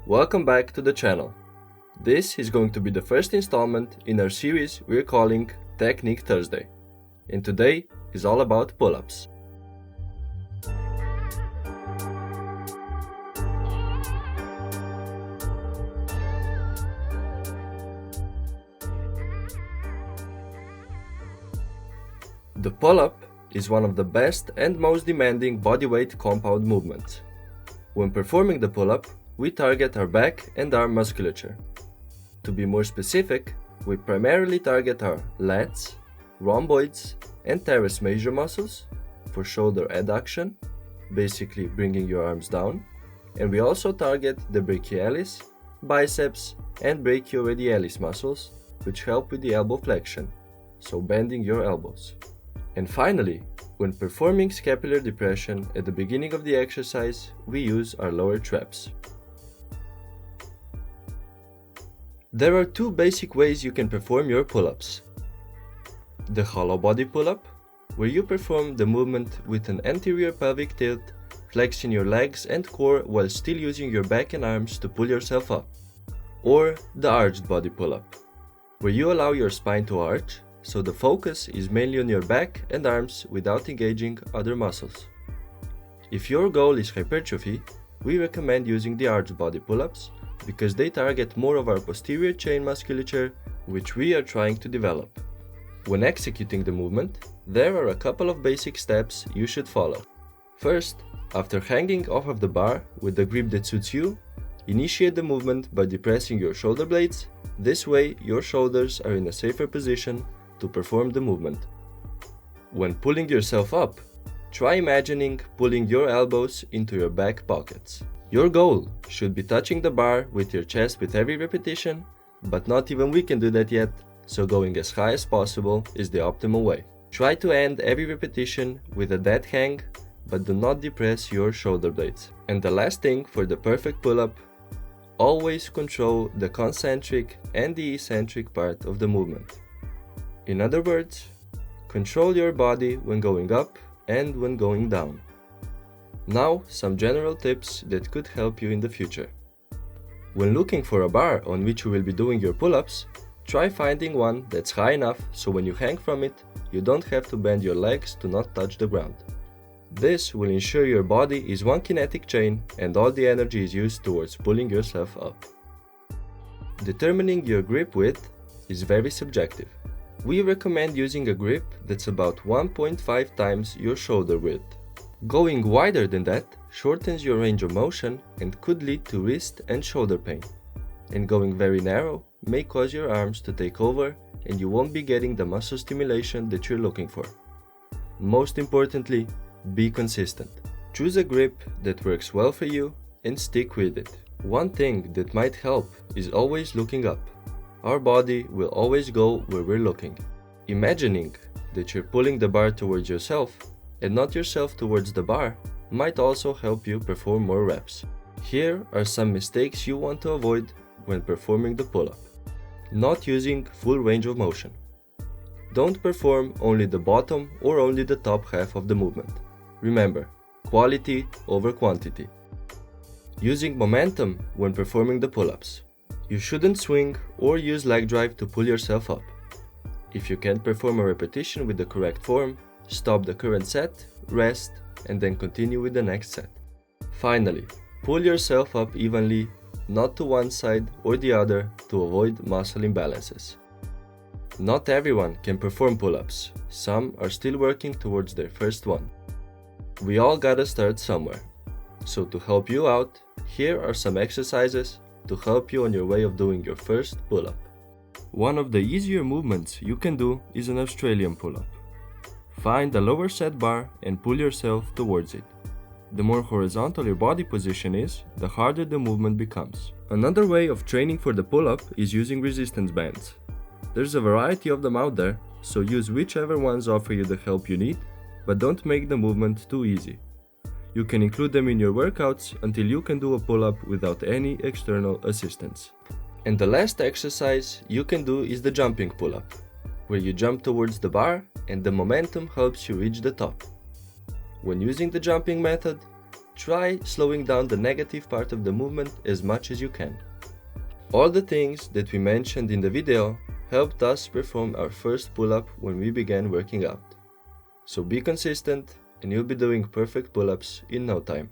Welcome back to the channel. This is going to be the first installment in our series we're calling Technique Thursday. And today is all about pull-ups. The pull-up is one of the best and most demanding bodyweight compound movements. When performing the pull-up, we target our back and arm musculature. To be more specific, we primarily target our lats, rhomboids, and teres major muscles for shoulder adduction, basically bringing your arms down, and we also target the brachialis, biceps, and brachioradialis muscles, which help with the elbow flexion, so bending your elbows. And finally, when performing scapular depression at the beginning of the exercise, we use our lower traps. There are two basic ways you can perform your pull-ups. The hollow body pull-up, where you perform the movement with an anterior pelvic tilt, flexing your legs and core while still using your back and arms to pull yourself up. Or the arched body pull-up, where you allow your spine to arch, so the focus is mainly on your back and arms without engaging other muscles. If your goal is hypertrophy, we recommend using the arched body pull-ups, because they target more of our posterior chain musculature, which we are trying to develop. When executing the movement, there are a couple of basic steps you should follow. First, after hanging off of the bar with the grip that suits you, initiate the movement by depressing your shoulder blades. This way, your shoulders are in a safer position to perform the movement. When pulling yourself up, try imagining pulling your elbows into your back pockets. Your goal should be touching the bar with your chest with every repetition, but not even we can do that yet, so going as high as possible is the optimal way. Try to end every repetition with a dead hang, but do not depress your shoulder blades. And the last thing for the perfect pull-up, always control the concentric and the eccentric part of the movement. In other words, control your body when going up and when going down. Now, some general tips that could help you in the future. When looking for a bar on which you will be doing your pull-ups, try finding one that's high enough so when you hang from it, you don't have to bend your legs to not touch the ground. This will ensure your body is one kinetic chain and all the energy is used towards pulling yourself up. Determining your grip width is very subjective. We recommend using a grip that's about 1.5 times your shoulder width. Going wider than that shortens your range of motion and could lead to wrist and shoulder pain. And going very narrow may cause your arms to take over and you won't be getting the muscle stimulation that you're looking for. Most importantly, be consistent. Choose a grip that works well for you and stick with it. One thing that might help is always looking up. Our body will always go where we're looking. Imagining that you're pulling the bar towards yourself and not yourself towards the bar might also help you perform more reps. Here are some mistakes you want to avoid when performing the pull-up. Not using full range of motion. Don't perform only the bottom or only the top half of the movement. Remember, quality over quantity. Using momentum when performing the pull-ups. You shouldn't swing or use leg drive to pull yourself up. If you can't perform a repetition with the correct form, stop the current set, rest, and then continue with the next set. Finally, pull yourself up evenly, not to one side or the other to avoid muscle imbalances. Not everyone can perform pull-ups. Some are still working towards their first one. We all gotta start somewhere. So to help you out, here are some exercises to help you on your way of doing your first pull-up. One of the easier movements you can do is an Australian pull-up. Find a lower set bar and pull yourself towards it. The more horizontal your body position is, the harder the movement becomes. Another way of training for the pull-up is using resistance bands. There's a variety of them out there, so use whichever ones offer you the help you need, but don't make the movement too easy. You can include them in your workouts until you can do a pull-up without any external assistance. And the last exercise you can do is the jumping pull-up, where you jump towards the bar and the momentum helps you reach the top. When using the jumping method, try slowing down the negative part of the movement as much as you can. All the things that we mentioned in the video helped us perform our first pull-up when we began working out. So be consistent and you'll be doing perfect pull-ups in no time.